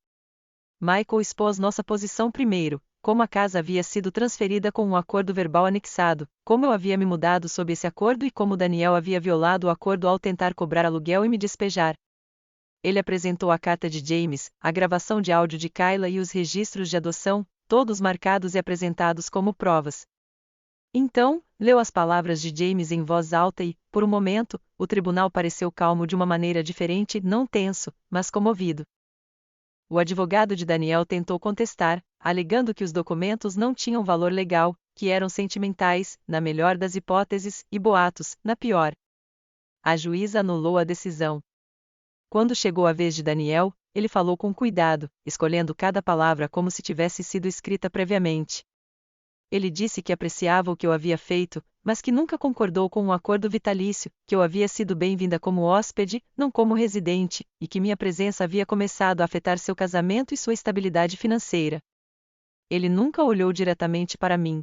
Michael expôs nossa posição primeiro, como a casa havia sido transferida com um acordo verbal anexado, como eu havia me mudado sob esse acordo e como Daniel havia violado o acordo ao tentar cobrar aluguel e me despejar. Ele apresentou a carta de James, a gravação de áudio de Kayla e os registros de adoção, todos marcados e apresentados como provas. Então, leu as palavras de James em voz alta e, por um momento, o tribunal pareceu calmo de uma maneira diferente, não tenso, mas comovido. O advogado de Daniel tentou contestar, alegando que os documentos não tinham valor legal, que eram sentimentais, na melhor das hipóteses, e boatos, na pior. A juíza anulou a decisão. Quando chegou a vez de Daniel, ele falou com cuidado, escolhendo cada palavra como se tivesse sido escrita previamente. Ele disse que apreciava o que eu havia feito, mas que nunca concordou com um acordo vitalício, que eu havia sido bem-vinda como hóspede, não como residente, e que minha presença havia começado a afetar seu casamento e sua estabilidade financeira. Ele nunca olhou diretamente para mim.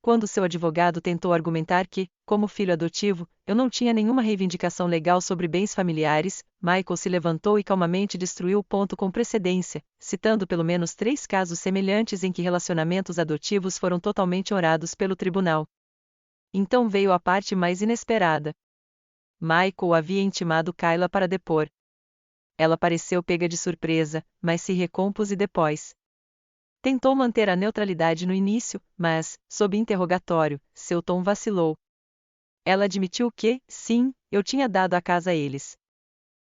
Quando seu advogado tentou argumentar que, como filho adotivo, eu não tinha nenhuma reivindicação legal sobre bens familiares, Michael se levantou e calmamente destruiu o ponto com precedência, citando pelo menos 3 casos semelhantes em que relacionamentos adotivos foram totalmente honrados pelo tribunal. Então veio a parte mais inesperada. Michael havia intimado Kayla para depor. Ela pareceu pega de surpresa, mas se recompôs e depois. Tentou manter a neutralidade no início, mas, sob interrogatório, seu tom vacilou. Ela admitiu que, sim, eu tinha dado a casa a eles.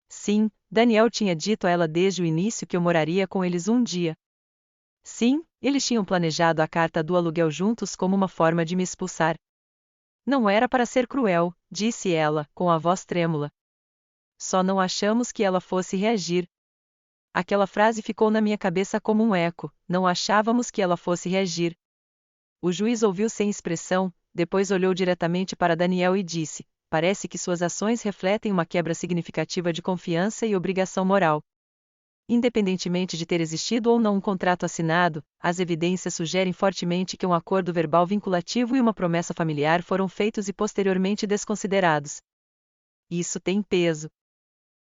Sim, Daniel tinha dito a ela desde o início que eu moraria com eles um dia. Sim, eles tinham planejado a carta do aluguel juntos como uma forma de me expulsar. Não era para ser cruel, disse ela, com a voz trêmula. Só não achamos que ela fosse reagir. Aquela frase ficou na minha cabeça como um eco, não achávamos que ela fosse reagir. O juiz ouviu sem expressão, depois olhou diretamente para Daniel e disse: parece que suas ações refletem uma quebra significativa de confiança e obrigação moral. Independentemente de ter existido ou não um contrato assinado, as evidências sugerem fortemente que um acordo verbal vinculativo e uma promessa familiar foram feitos e posteriormente desconsiderados. Isso tem peso.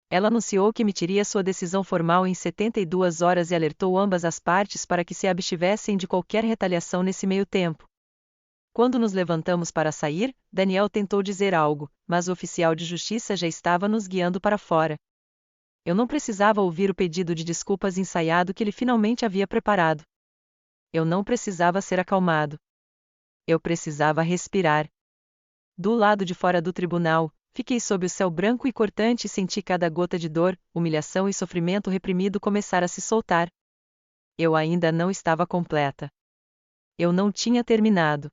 Ela anunciou que emitiria sua decisão formal em 72 horas e alertou ambas as partes para que se abstivessem de qualquer retaliação nesse meio tempo. Quando nos levantamos para sair, Daniel tentou dizer algo, mas o oficial de justiça já estava nos guiando para fora. Eu não precisava ouvir o pedido de desculpas ensaiado que ele finalmente havia preparado. Eu não precisava ser acalmado. Eu precisava respirar. Do lado de fora do tribunal, fiquei sob o céu branco e cortante e senti cada gota de dor, humilhação e sofrimento reprimido começar a se soltar. Eu ainda não estava completa. Eu não tinha terminado.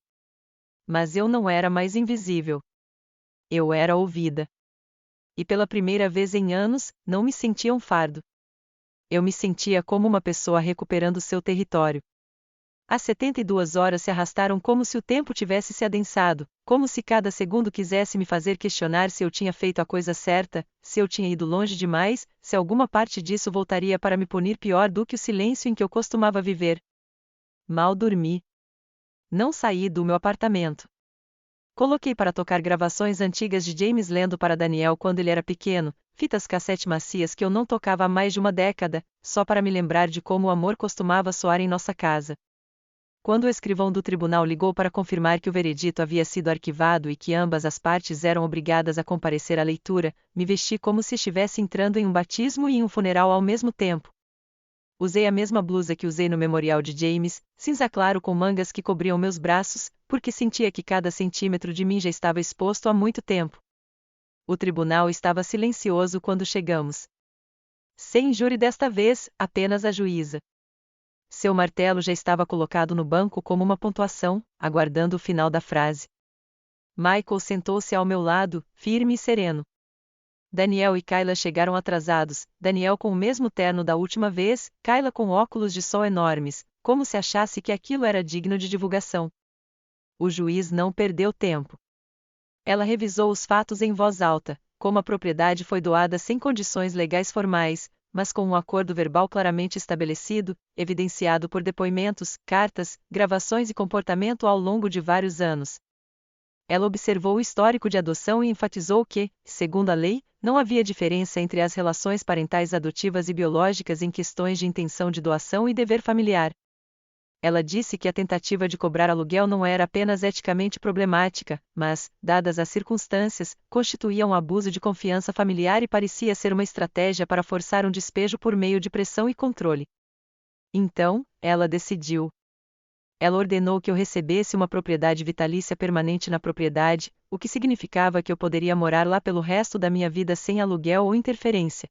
Mas eu não era mais invisível. Eu era ouvida. E pela primeira vez em anos, não me sentia um fardo. Eu me sentia como uma pessoa recuperando seu território. As 72 horas se arrastaram como se o tempo tivesse se adensado, como se cada segundo quisesse me fazer questionar se eu tinha feito a coisa certa, se eu tinha ido longe demais, se alguma parte disso voltaria para me punir pior do que o silêncio em que eu costumava viver. Mal dormi. Não saí do meu apartamento. Coloquei para tocar gravações antigas de James lendo para Daniel quando ele era pequeno, fitas cassete macias que eu não tocava há mais de uma década, só para me lembrar de como o amor costumava soar em nossa casa. Quando o escrivão do tribunal ligou para confirmar que o veredito havia sido arquivado e que ambas as partes eram obrigadas a comparecer à leitura, me vesti como se estivesse entrando em um batismo e em um funeral ao mesmo tempo. Usei a mesma blusa que usei no memorial de James, cinza claro com mangas que cobriam meus braços, porque sentia que cada centímetro de mim já estava exposto há muito tempo. O tribunal estava silencioso quando chegamos. Sem júri desta vez, apenas a juíza. Seu martelo já estava colocado no banco como uma pontuação, aguardando o final da frase. Michael sentou-se ao meu lado, firme e sereno. Daniel e Kayla chegaram atrasados, Daniel com o mesmo terno da última vez, Kayla com óculos de sol enormes, como se achasse que aquilo era digno de divulgação. O juiz não perdeu tempo. Ela revisou os fatos em voz alta, como a propriedade foi doada sem condições legais formais, mas com um acordo verbal claramente estabelecido, evidenciado por depoimentos, cartas, gravações e comportamento ao longo de vários anos. Ela observou o histórico de adoção e enfatizou que, segundo a lei, não havia diferença entre as relações parentais adotivas e biológicas em questões de intenção de doação e dever familiar. Ela disse que a tentativa de cobrar aluguel não era apenas eticamente problemática, mas, dadas as circunstâncias, constituía um abuso de confiança familiar e parecia ser uma estratégia para forçar um despejo por meio de pressão e controle. Então, ela decidiu. Ela ordenou que eu recebesse uma propriedade vitalícia permanente na propriedade, o que significava que eu poderia morar lá pelo resto da minha vida sem aluguel ou interferência.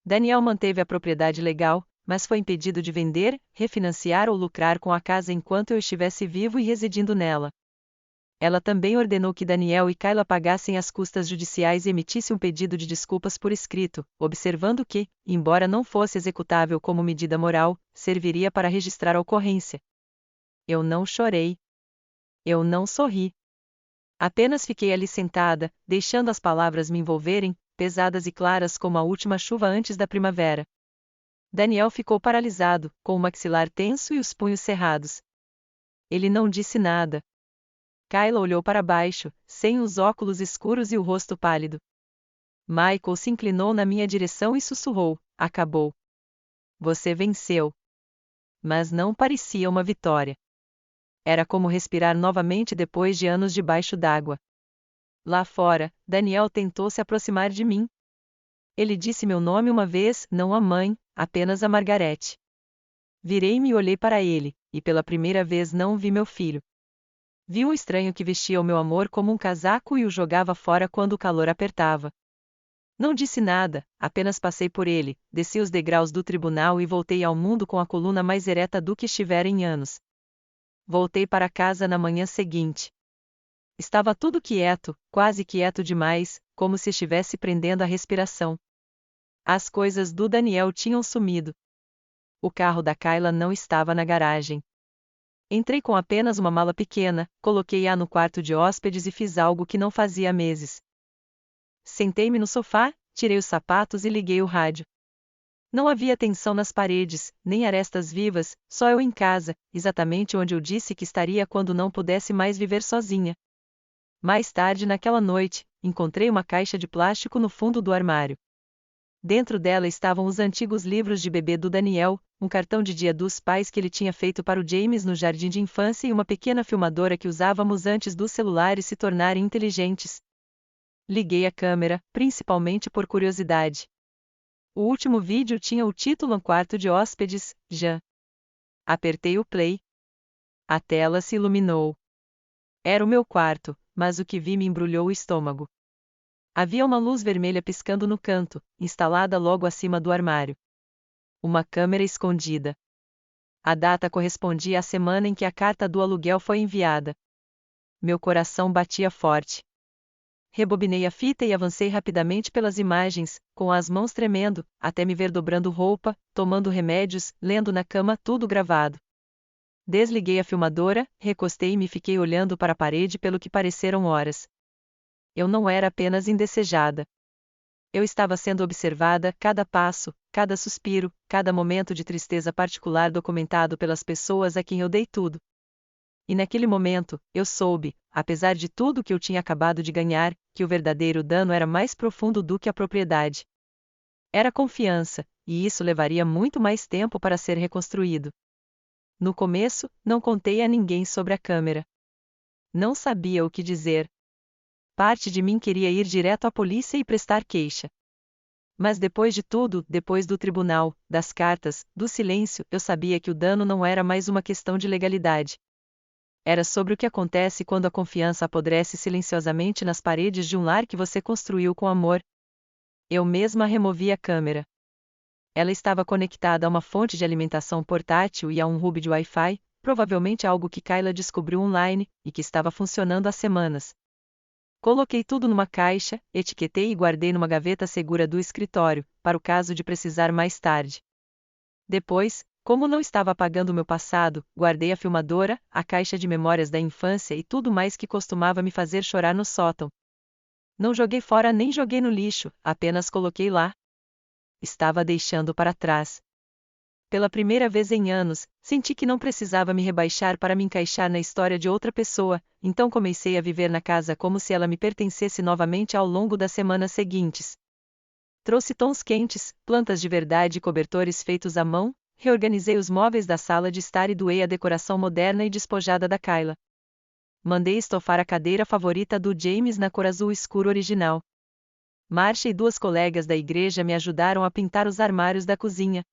Daniel manteve a propriedade legal, mas foi impedido de vender, refinanciar ou lucrar com a casa enquanto eu estivesse vivo e residindo nela. Ela também ordenou que Daniel e Kayla pagassem as custas judiciais e emitisse um pedido de desculpas por escrito, observando que, embora não fosse executável como medida moral, serviria para registrar a ocorrência. Eu não chorei. Eu não sorri. Apenas fiquei ali sentada, deixando as palavras me envolverem, pesadas e claras como a última chuva antes da primavera. Daniel ficou paralisado, com o maxilar tenso e os punhos cerrados. Ele não disse nada. Kayla olhou para baixo, sem os óculos escuros e o rosto pálido. Michael se inclinou na minha direção e sussurrou: acabou. Você venceu. Mas não parecia uma vitória. Era como respirar novamente depois de anos debaixo d'água. Lá fora, Daniel tentou se aproximar de mim. Ele disse meu nome uma vez, não a mãe, apenas a Margarete. Virei-me e olhei para ele, e pela primeira vez não vi meu filho. Vi um estranho que vestia o meu amor como um casaco e o jogava fora quando o calor apertava. Não disse nada, apenas passei por ele, desci os degraus do tribunal e voltei ao mundo com a coluna mais ereta do que estivera em anos. Voltei para casa na manhã seguinte. Estava tudo quieto, quase quieto demais, como se estivesse prendendo a respiração. As coisas do Daniel tinham sumido. O carro da Kayla não estava na garagem. Entrei com apenas uma mala pequena, coloquei-a no quarto de hóspedes e fiz algo que não fazia há meses. Sentei-me no sofá, tirei os sapatos e liguei o rádio. Não havia tensão nas paredes, nem arestas vivas, só eu em casa, exatamente onde eu disse que estaria quando não pudesse mais viver sozinha. Mais tarde naquela noite, encontrei uma caixa de plástico no fundo do armário. Dentro dela estavam os antigos livros de bebê do Daniel, um cartão de Dia dos Pais que ele tinha feito para o James no jardim de infância e uma pequena filmadora que usávamos antes dos celulares se tornarem inteligentes. Liguei a câmera, principalmente por curiosidade. O último vídeo tinha o título "Um quarto de hóspedes, Jean". Apertei o play. A tela se iluminou. Era o meu quarto, mas o que vi me embrulhou o estômago. Havia uma luz vermelha piscando no canto, instalada logo acima do armário. Uma câmera escondida. A data correspondia à semana em que a carta do aluguel foi enviada. Meu coração batia forte. Rebobinei a fita e avancei rapidamente pelas imagens, com as mãos tremendo, até me ver dobrando roupa, tomando remédios, lendo na cama tudo gravado. Desliguei a filmadora, recostei-me e fiquei olhando para a parede pelo que pareceram horas. Eu não era apenas indesejada. Eu estava sendo observada, cada passo, cada suspiro, cada momento de tristeza particular documentado pelas pessoas a quem eu dei tudo. E naquele momento, eu soube, apesar de tudo que eu tinha acabado de ganhar, que o verdadeiro dano era mais profundo do que a propriedade. Era confiança, e isso levaria muito mais tempo para ser reconstruído. No começo, não contei a ninguém sobre a câmera. Não sabia o que dizer. Parte de mim queria ir direto à polícia e prestar queixa. Mas depois de tudo, depois do tribunal, das cartas, do silêncio, eu sabia que o dano não era mais uma questão de legalidade. Era sobre o que acontece quando a confiança apodrece silenciosamente nas paredes de um lar que você construiu com amor. Eu mesma removi a câmera. Ela estava conectada a uma fonte de alimentação portátil e a um hub de Wi-Fi, provavelmente algo que Kayla descobriu online, e que estava funcionando há semanas. Coloquei tudo numa caixa, etiquetei e guardei numa gaveta segura do escritório, para o caso de precisar mais tarde. Depois, como não estava apagando meu passado, guardei a filmadora, a caixa de memórias da infância e tudo mais que costumava me fazer chorar no sótão. Não joguei fora nem joguei no lixo, apenas coloquei lá. Estava deixando para trás. Pela primeira vez em anos, senti que não precisava me rebaixar para me encaixar na história de outra pessoa, então comecei a viver na casa como se ela me pertencesse novamente ao longo das semanas seguintes. Trouxe tons quentes, plantas de verdade e cobertores feitos à mão, reorganizei os móveis da sala de estar e doei a decoração moderna e despojada da Kayla. Mandei estofar a cadeira favorita do James na cor azul escuro original. Marcia e 2 colegas da igreja me ajudaram a pintar os armários da cozinha.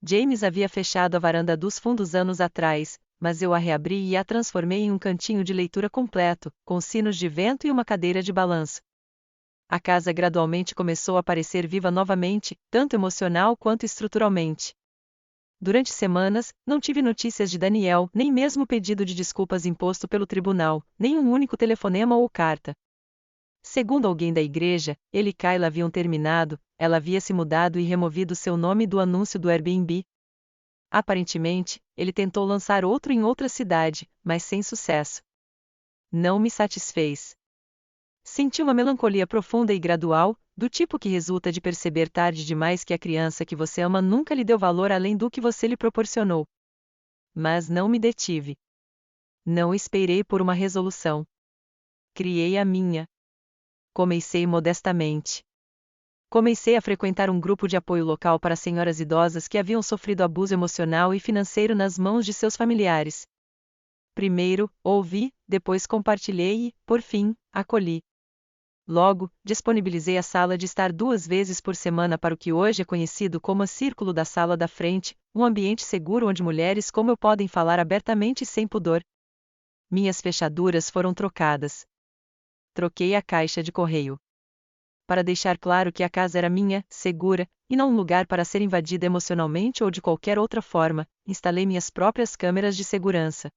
James havia fechado a varanda dos fundos anos atrás, mas eu a reabri e a transformei em um cantinho de leitura completo, com sinos de vento e uma cadeira de balanço. A casa gradualmente começou a parecer viva novamente, tanto emocional quanto estruturalmente. Durante semanas, não tive notícias de Daniel, nem mesmo pedido de desculpas imposto pelo tribunal, nem um único telefonema ou carta. Segundo alguém da igreja, ele e Kayla haviam terminado, ela havia se mudado e removido seu nome do anúncio do Airbnb. Aparentemente, ele tentou lançar outro em outra cidade, mas sem sucesso. Não me satisfez. Senti uma melancolia profunda e gradual, do tipo que resulta de perceber tarde demais que a criança que você ama nunca lhe deu valor além do que você lhe proporcionou. Mas não me detive. Não esperei por uma resolução. Criei a minha. Comecei modestamente. Comecei a frequentar um grupo de apoio local para senhoras idosas que haviam sofrido abuso emocional e financeiro nas mãos de seus familiares. Primeiro, ouvi, depois compartilhei e, por fim, acolhi. Logo, disponibilizei a sala de estar 2 vezes por semana para o que hoje é conhecido como a Círculo da Sala da Frente, um ambiente seguro onde mulheres como eu podem falar abertamente e sem pudor. Minhas fechaduras foram trocadas. Troquei a caixa de correio. Para deixar claro que a casa era minha, segura, e não um lugar para ser invadida emocionalmente ou de qualquer outra forma, instalei minhas próprias câmeras de segurança.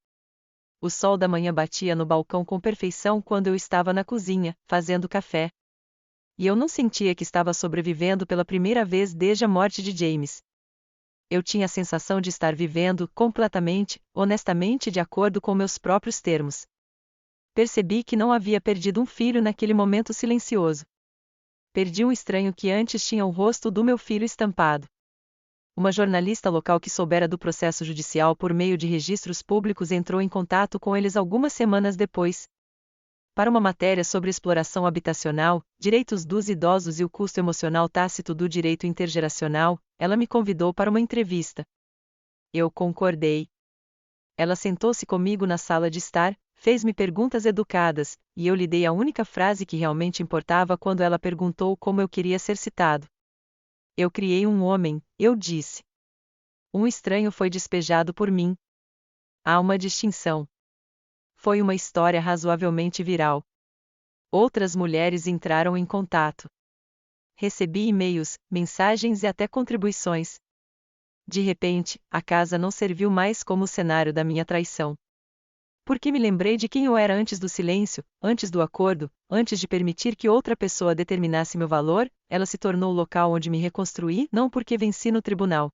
O sol da manhã batia no balcão com perfeição quando eu estava na cozinha, fazendo café. E eu não sentia que estava sobrevivendo pela primeira vez desde a morte de James. Eu tinha a sensação de estar vivendo, completamente, honestamente de acordo com meus próprios termos. Percebi que não havia perdido um filho naquele momento silencioso. Perdi um estranho que antes tinha o rosto do meu filho estampado. Uma jornalista local que soubera do processo judicial por meio de registros públicos entrou em contato com eles algumas semanas depois. Para uma matéria sobre exploração habitacional, direitos dos idosos e o custo emocional tácito do direito intergeracional, ela me convidou para uma entrevista. Eu concordei. Ela sentou-se comigo na sala de estar, fez-me perguntas educadas, e eu lhe dei a única frase que realmente importava quando ela perguntou como eu queria ser citado. Eu criei um homem, eu disse. Um estranho foi despejado por mim. Há uma distinção. Foi uma história razoavelmente viral. Outras mulheres entraram em contato. Recebi e-mails, mensagens e até contribuições. De repente, a casa não serviu mais como o cenário da minha traição. Porque me lembrei de quem eu era antes do silêncio, antes do acordo, antes de permitir que outra pessoa determinasse meu valor, ela se tornou o local onde me reconstruí, não porque venci no tribunal.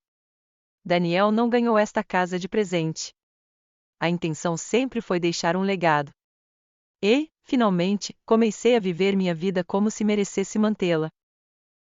Daniel não ganhou esta casa de presente. A intenção sempre foi deixar um legado. E, finalmente, comecei a viver minha vida como se merecesse mantê-la.